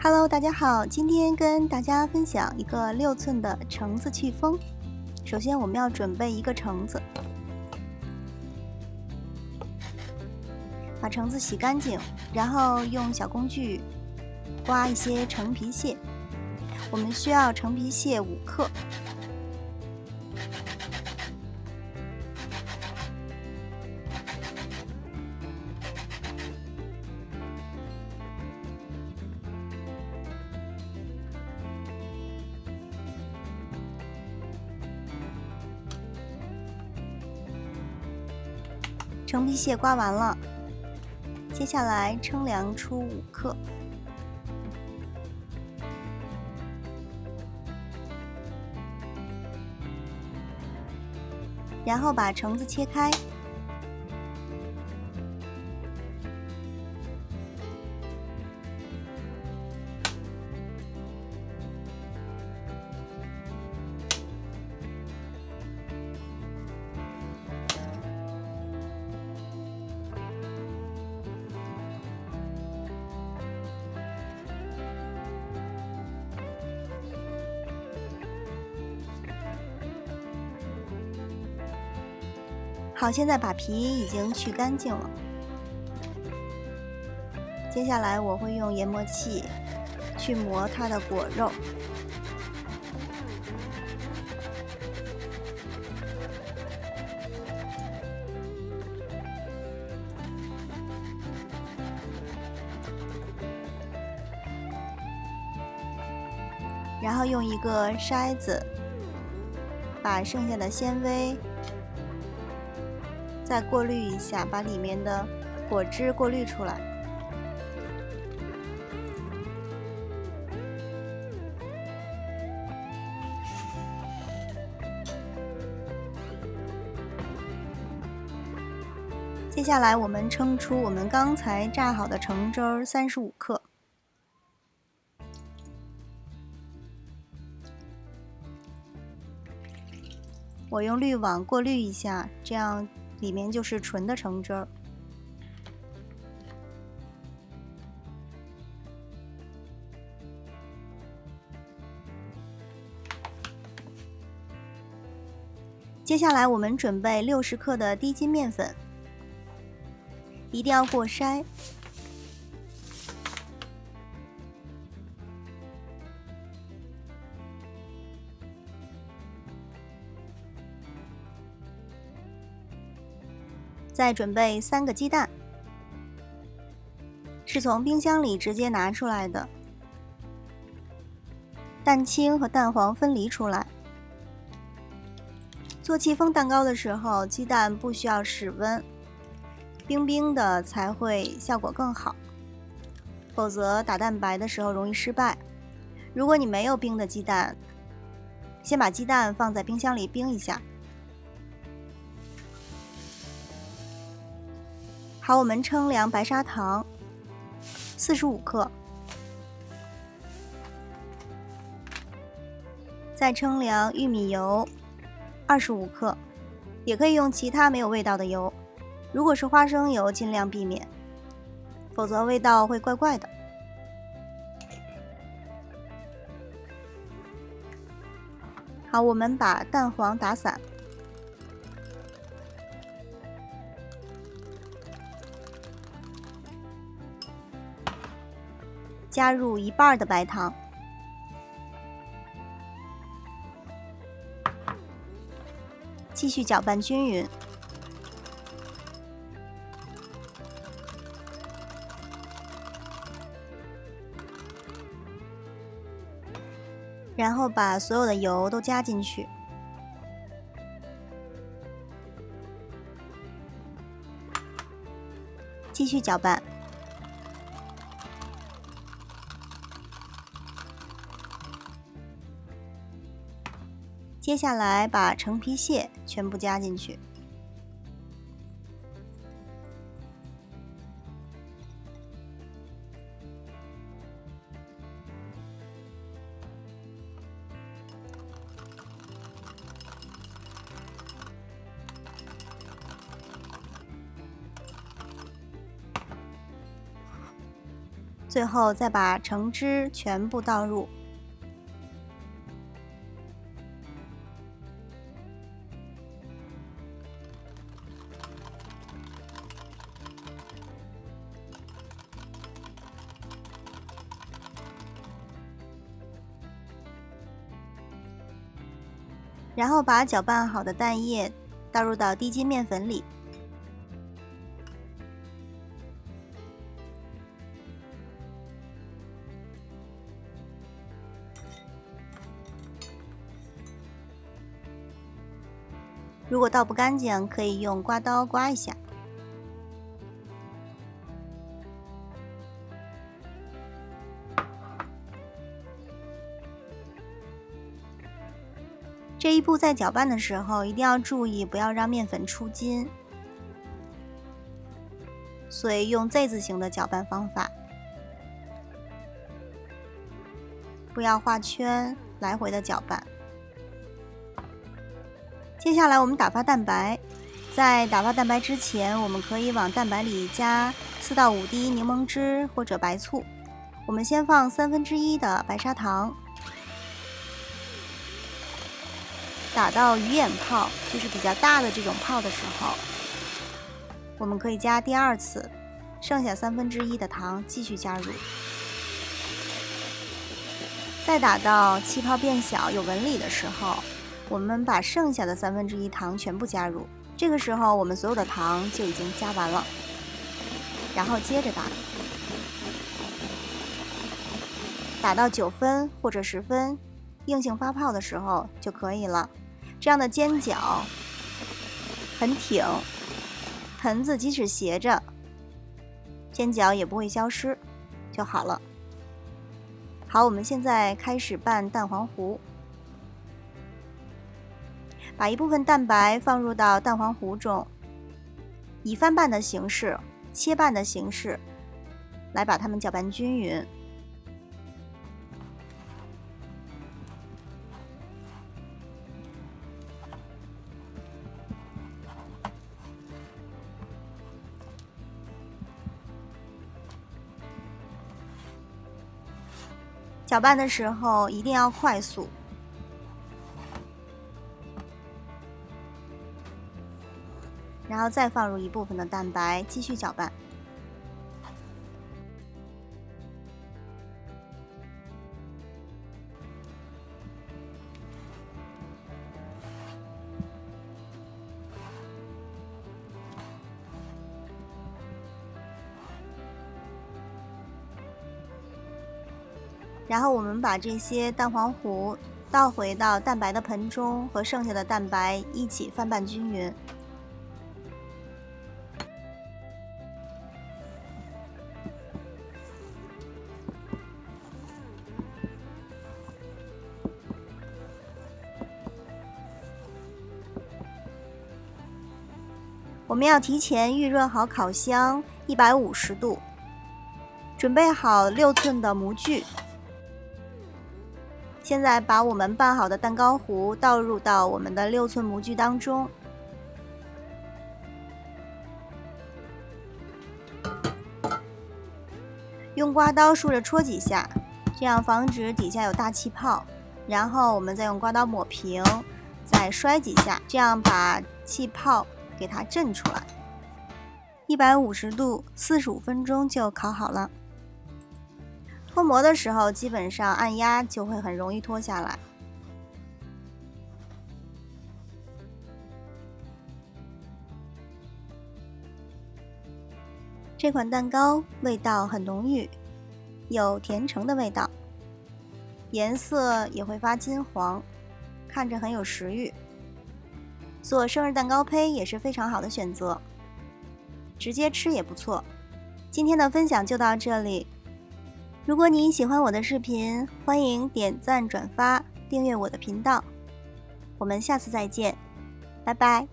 Hello， 大家好，今天跟大家分享一个6寸的橙子戚风。首先我们要准备一个橙子，把橙子洗干净，然后用小工具刮一些橙皮屑。我们需要橙皮屑5克。橙皮屑刮完了，接下来称量出5克，然后把橙子切开，好，现在把皮已经去干净了。接下来我会用研磨器去磨它的果肉。然后用一个筛子把剩下的纤维再过滤一下，把里面的果汁过滤出来。接下来我们称出我们刚才榨好的橙汁儿35克。我用滤网过滤一下，这样里面就是纯的橙汁儿。接下来我们准备60克的低筋面粉，一定要过筛。再准备3个鸡蛋，是从冰箱里直接拿出来的，蛋清和蛋黄分离出来。做戚风蛋糕的时候，鸡蛋不需要室温，冰冰的才会效果更好，否则打蛋白的时候容易失败。如果你没有冰的鸡蛋，先把鸡蛋放在冰箱里冰一下。好，我们称量白砂糖45克，再称量玉米油25克，也可以用其他没有味道的油，如果是花生油尽量避免，否则味道会怪怪的。好，我们把蛋黄打散，加入1半的白糖，继续搅拌均匀。然后把所有的油都加进去，继续搅拌。接下来把橙皮屑全部加进去，最后再把橙汁全部倒入。然后把搅拌好的蛋液倒入到低筋面粉里，如果倒不干净，可以用刮刀刮一下。这一步在搅拌的时候一定要注意，不要让面粉出筋，所以用 Z 字形的搅拌方法，不要画圈，来回的搅拌。接下来我们打发蛋白，在打发蛋白之前，我们可以往蛋白里加4到5滴柠檬汁或者白醋。我们先放1/3的白砂糖，打到鱼眼泡，就是比较大的这种泡的时候，我们可以加第2次，剩下1/3的糖继续加入。再打到气泡变小有纹理的时候，我们把剩下的1/3糖全部加入。这个时候我们所有的糖就已经加完了，然后接着打到9分或者10分，硬性发泡的时候就可以了。这样的尖角很挺，盆子即使斜着，尖角也不会消失就好了。好，我们现在开始拌蛋黄糊。把一部分蛋白放入到蛋黄糊中，以翻拌的形式、切拌的形式来把它们搅拌均匀。搅拌的时候一定要快速。然后再放入一部分的蛋白，继续搅拌。然后我们把这些蛋黄糊倒回到蛋白的盆中，和剩下的蛋白一起翻拌均匀。我们要提前预热好烤箱150度，准备好6寸的模具。现在把我们拌好的蛋糕糊倒入到我们的6寸模具当中，用刮刀竖着戳几下，这样防止底下有大气泡。然后我们再用刮刀抹平，再摔几下，这样把气泡给它震出来。150度45分钟就烤好了。脱模的时候基本上按压就会很容易脱下来。这款蛋糕味道很浓郁，有甜橙的味道，颜色也会发金黄，看着很有食欲。做生日蛋糕胚也是非常好的选择，直接吃也不错。今天的分享就到这里，如果你喜欢我的视频，欢迎点赞、转发、订阅我的频道。我们下次再见，拜拜。